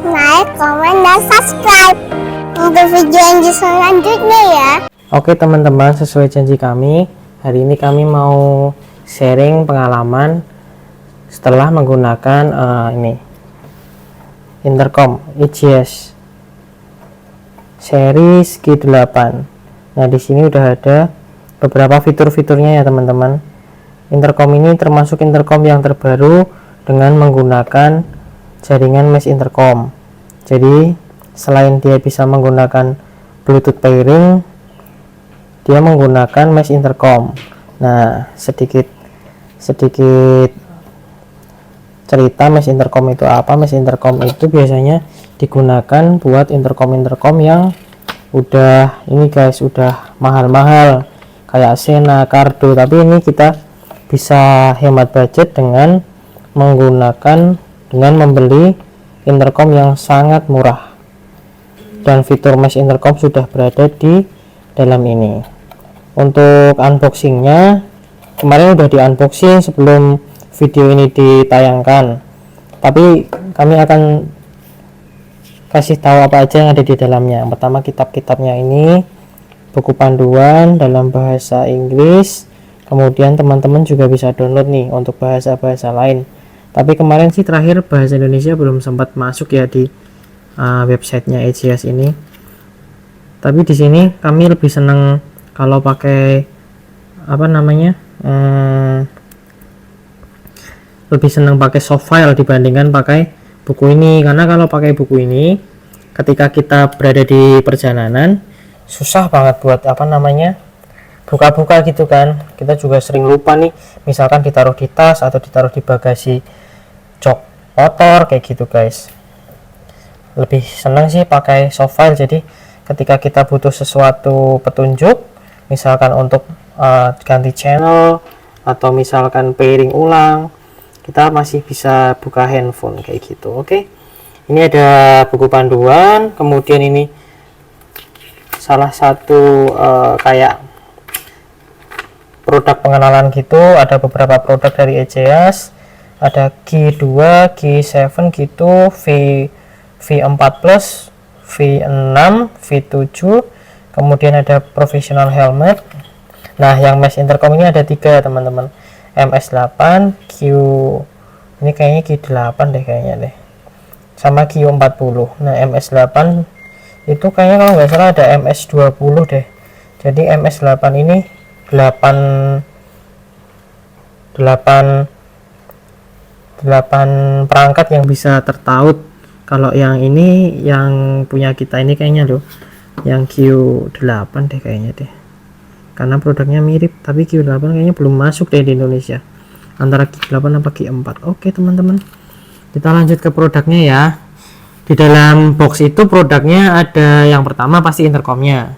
Like, komen, dan subscribe untuk video yang selanjutnya ya. Oke teman-teman, sesuai janji kami, hari ini kami mau sharing pengalaman setelah menggunakan ini intercom EGS series G8. Nah, di sini udah ada beberapa fitur-fiturnya ya teman-teman. Intercom ini termasuk intercom yang terbaru dengan menggunakan jaringan mesh intercom. Jadi selain dia bisa menggunakan Bluetooth pairing, dia menggunakan mesh intercom. Nah, sedikit cerita mesh intercom itu apa. Mesh intercom itu biasanya digunakan buat intercom yang udah ini guys, udah mahal-mahal kayak Sena, Cardo, tapi ini kita bisa hemat budget dengan membeli intercom yang sangat murah, dan fitur mesh intercom sudah berada di dalam ini. Untuk unboxingnya kemarin udah di unboxing sebelum video ini ditayangkan, tapi kami akan kasih tahu apa aja yang ada di dalamnya. Yang pertama, kitab-kitabnya ini, buku panduan dalam bahasa Inggris, kemudian teman-teman juga bisa download nih untuk bahasa-bahasa lain. Tapi kemarin sih terakhir bahasa Indonesia belum sempat masuk ya di websitenya EGS ini. Tapi di sini kami lebih senang kalau pakai apa namanya, lebih senang pakai soft file dibandingkan pakai buku ini, karena kalau pakai buku ini ketika kita berada di perjalanan susah banget buat apa namanya buka-buka gitu kan. Kita juga sering lupa nih, misalkan ditaruh di tas atau ditaruh di bagasi jok motor kayak gitu guys. Lebih senang sih pakai soft file, jadi ketika kita butuh sesuatu petunjuk, misalkan untuk ganti channel atau misalkan pairing ulang, kita masih bisa buka handphone kayak gitu. Oke, ini ada buku panduan, kemudian ini salah satu kayak produk pengenalan gitu. Ada beberapa produk dari EGS, ada G2, G7 gitu, V4 Plus, V6, V7, kemudian ada professional helmet. Nah, yang mesh intercom ini ada 3 teman-teman, MS8, Q ini kayaknya Q8 deh kayaknya deh, sama Q40. Nah, MS8 itu kayaknya kalau nggak salah ada MS20 deh. Jadi MS8 ini 8 perangkat yang bisa tertaut. Kalau yang ini yang punya kita ini kayaknya loh yang Q8 deh kayaknya deh, karena produknya mirip, tapi Q8 kayaknya belum masuk deh di Indonesia, antara Q8 apa Q4. Oke teman-teman, kita lanjut ke produknya ya. Di dalam box itu produknya ada yang pertama pasti intercomnya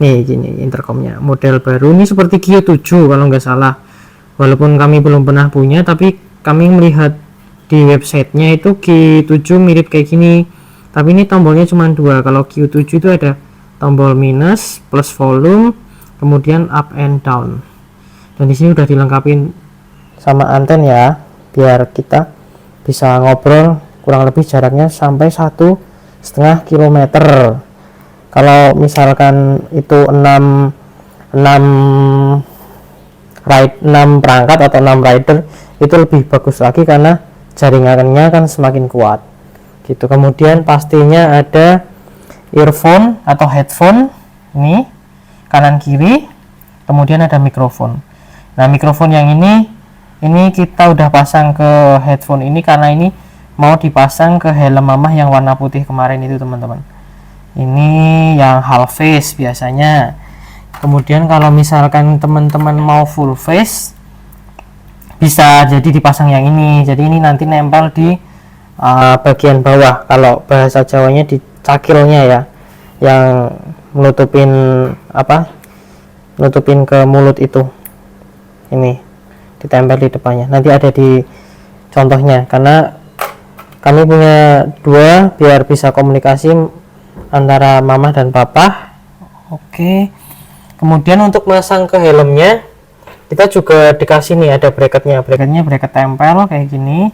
nih, gini intercomnya model baru ini seperti Q7 kalau nggak salah, walaupun kami belum pernah punya, tapi kami melihat di websitenya itu Q7 mirip kayak gini, tapi ini tombolnya cuma 2. Kalau Q7 itu ada tombol minus, plus volume, kemudian up and down, dan di sini udah dilengkapi sama anten ya, biar kita bisa ngobrol kurang lebih jaraknya sampai 1,5 kilometer. Kalau misalkan itu 6 perangkat atau 6 rider itu lebih bagus lagi karena jaringannya kan semakin kuat gitu. Kemudian pastinya ada earphone atau headphone ini kanan kiri, kemudian ada mikrofon. Nah, mikrofon yang ini kita udah pasang ke headphone ini karena ini mau dipasang ke helm mamah yang warna putih kemarin itu teman-teman. Ini yang half face biasanya. Kemudian kalau misalkan teman-teman mau full face bisa jadi dipasang yang ini. Jadi ini nanti nempel di bagian bawah, kalau bahasa Jawanya di cakilnya ya, yang nutupin ke mulut itu. Ini ditempel di depannya. Nanti ada di contohnya, karena kami punya 2 biar bisa komunikasi antara mama dan papa. Oke. Kemudian untuk masang ke helmnya kita juga dikasih nih ada bracketnya bracket tempel kayak gini.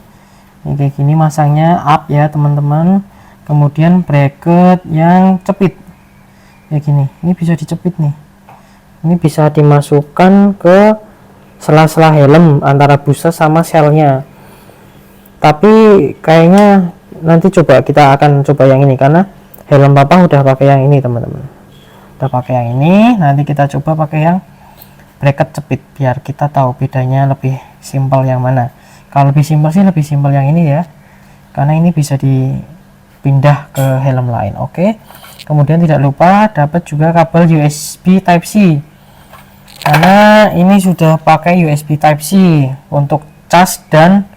Ini kayak gini masangnya up ya teman-teman. Kemudian bracket yang cepit kayak gini, ini bisa dicepit nih, ini bisa dimasukkan ke sela-sela helm antara busa sama selnya. Tapi kayaknya nanti kita akan coba yang ini karena helm papa udah pakai yang ini teman-teman, udah pakai yang ini. Nanti kita coba pakai yang bracket cepit biar kita tahu bedanya lebih simpel yang mana. Kalau lebih simpel sih lebih simpel yang ini ya, karena ini bisa dipindah ke helm lain. Oke. Kemudian tidak lupa dapat juga kabel USB Type C, karena ini sudah pakai USB Type C untuk cas dan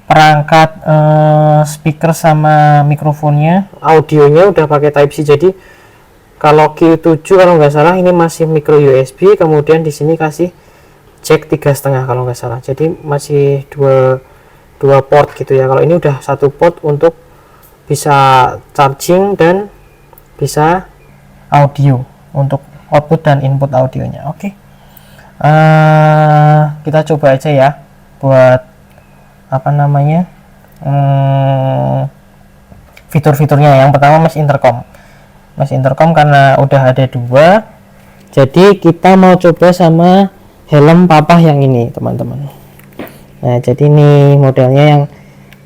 perangkat speaker sama mikrofonnya. Audionya udah pakai Type C, jadi kalau Q7 kalau nggak salah ini masih micro USB, kemudian di sini kasih jack 3,5 kalau nggak salah, jadi masih dua port gitu ya. Kalau ini udah satu port untuk bisa charging dan bisa audio untuk output dan input audionya. Oke. Kita coba aja ya buat apa namanya fitur-fiturnya. Yang pertama mesh intercom karena udah ada 2, jadi kita mau coba sama helm papa yang ini teman-teman. Nah jadi ini modelnya yang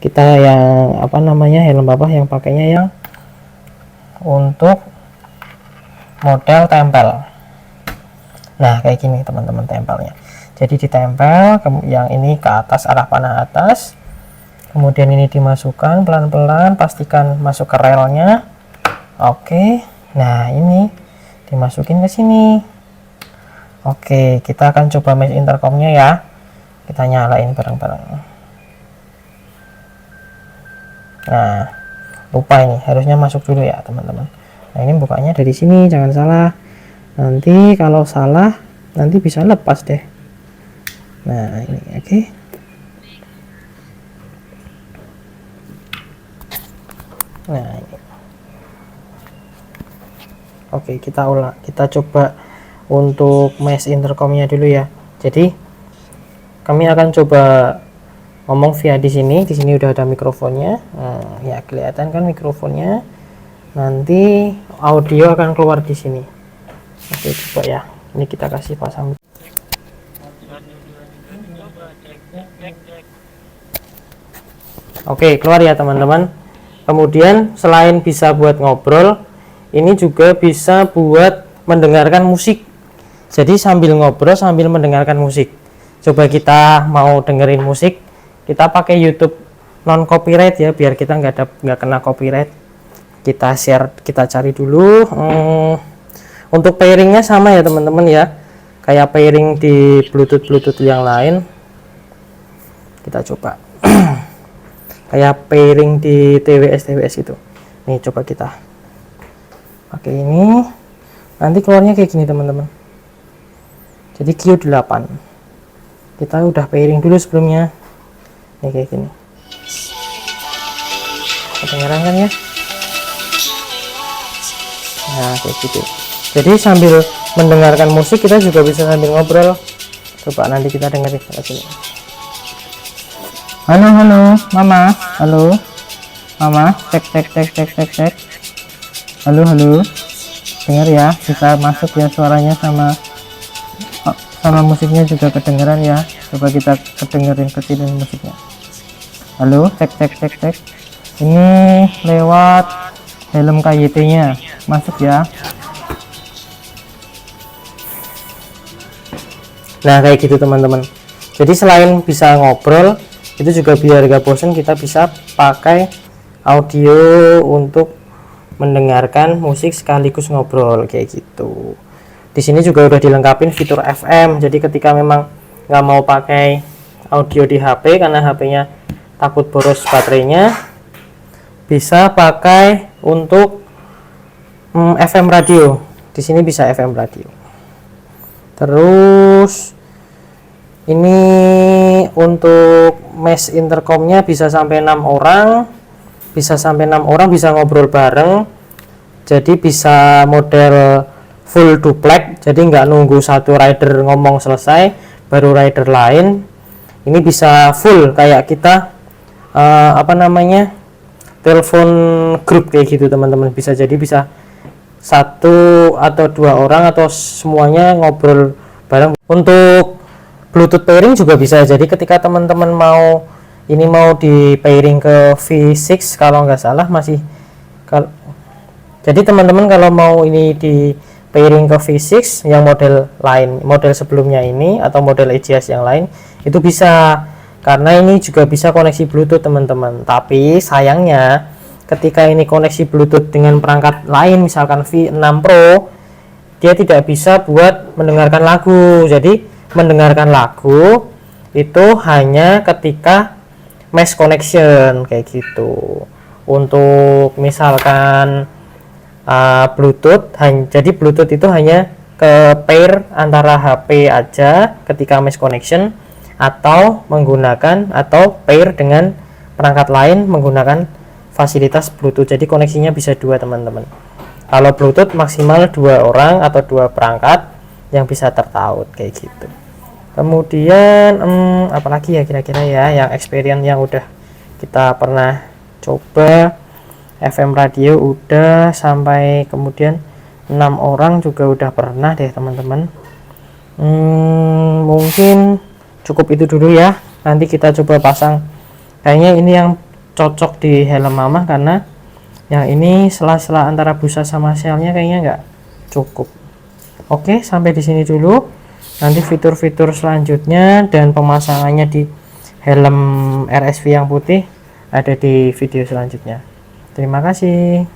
kita yang apa namanya helm papa yang pakainya yang untuk model tempel. Nah kayak gini teman-teman tempelnya, jadi ditempel yang ini ke atas, arah panah atas, kemudian ini dimasukkan pelan-pelan, pastikan masuk ke relnya. Oke, nah ini dimasukin ke sini. Oke, kita akan coba mesh intercomnya ya, kita nyalain bareng-bareng. Nah lupa ini harusnya masuk dulu ya teman-teman. Nah ini bukanya dari sini, jangan salah, nanti kalau salah nanti bisa lepas deh. Nah ini oke. Nah ini oke, kita coba untuk mesh intercomnya dulu ya. Jadi kami akan coba ngomong via di sini udah ada mikrofonnya. Nah, ya kelihatan kan mikrofonnya, nanti audio akan keluar di sini. Oke coba ya, ini kita kasih pasang. Oke keluar ya teman-teman. Kemudian selain bisa buat ngobrol, ini juga bisa buat mendengarkan musik. Jadi sambil ngobrol sambil mendengarkan musik. Coba kita mau dengerin musik, kita pakai YouTube non copyright ya, biar kita nggak kena copyright. Kita share, kita cari dulu. Untuk pairingnya sama ya teman-teman ya, kayak pairing di Bluetooth yang lain. Kita coba kayak pairing di TWS itu. Nih coba kita pakai ini, nanti keluarnya kayak gini teman-teman. Jadi Q8 kita udah pairing dulu sebelumnya. Nih kayak gini, kedengeran kan ya. Nah kayak gitu, jadi sambil mendengarkan musik kita juga bisa sambil ngobrol. Coba nanti kita dengerin ke sini. Halo mama, halo mama, cek. Halo dengar ya, kita masuk ya suaranya, sama musiknya juga kedengeran ya. Coba kita kecilin musiknya. Halo, cek. Ini lewat helm KYT nya masuk ya. Nah kayak gitu teman-teman. Jadi selain bisa ngobrol, itu juga biar gak bosen, kita bisa pakai audio untuk mendengarkan musik sekaligus ngobrol kayak gitu. Di sini juga udah dilengkapin fitur FM, jadi ketika memang nggak mau pakai audio di HP karena HP-nya takut boros baterainya, bisa pakai untuk FM radio. Di sini bisa FM radio. Terus ini untuk mesh intercomnya bisa sampai 6 orang, bisa ngobrol bareng. Jadi bisa model full duplex, jadi nggak nunggu satu rider ngomong selesai baru rider lain ini bisa full kayak kita telepon grup kayak gitu teman-teman. Bisa jadi bisa 1 atau 2 orang atau semuanya ngobrol bareng. Untuk Bluetooth pairing juga bisa, jadi ketika teman-teman mau di pairing ke V6 kalau nggak salah jadi teman-teman kalau mau ini di pairing ke V6 yang model lain, model sebelumnya ini atau model EJS yang lain itu bisa, karena ini juga bisa koneksi Bluetooth teman-teman. Tapi sayangnya ketika ini koneksi Bluetooth dengan perangkat lain misalkan V6 Pro, dia tidak bisa buat mendengarkan lagu. Jadi mendengarkan lagu itu hanya ketika mesh connection kayak gitu. Untuk misalkan Bluetooth, jadi Bluetooth itu hanya ke pair antara HP aja ketika mesh connection, atau pair dengan perangkat lain menggunakan fasilitas Bluetooth. Jadi koneksinya bisa 2 teman-teman. Kalau Bluetooth maksimal 2 orang atau 2 perangkat yang bisa tertaut kayak gitu. Kemudian apalagi ya kira-kira ya yang experience yang udah kita pernah coba. FM radio udah, sampai kemudian 6 orang juga udah pernah deh teman-teman. Mungkin cukup itu dulu ya. Nanti kita coba pasang, kayaknya ini yang cocok di helm mama, karena yang ini sela-sela antara busa sama selnya kayaknya nggak cukup. Oke, sampai di sini dulu. Nanti fitur-fitur selanjutnya dan pemasangannya di helm RSV yang putih ada di video selanjutnya. Terima kasih.